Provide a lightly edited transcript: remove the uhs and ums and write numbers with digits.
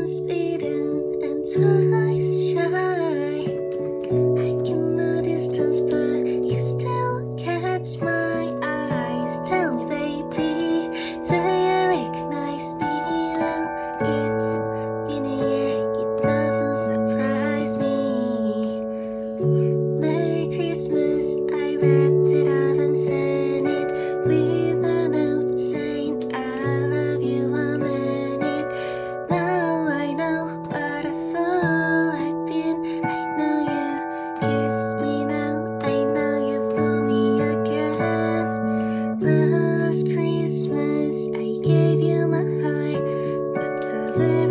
once beaten and twice shy. I can no distance, but you still catch my eyes. Tell me, baby, do you recognize me? Well, it's been a year, it doesn't surprise me. Merry Christmas, I wrapped it up and sent it with a note saying I love you, I meant it. Now I know what a fool I've been. I know you kissed me, now I know you fool me again. Last Christmas I gave you my heart, but the very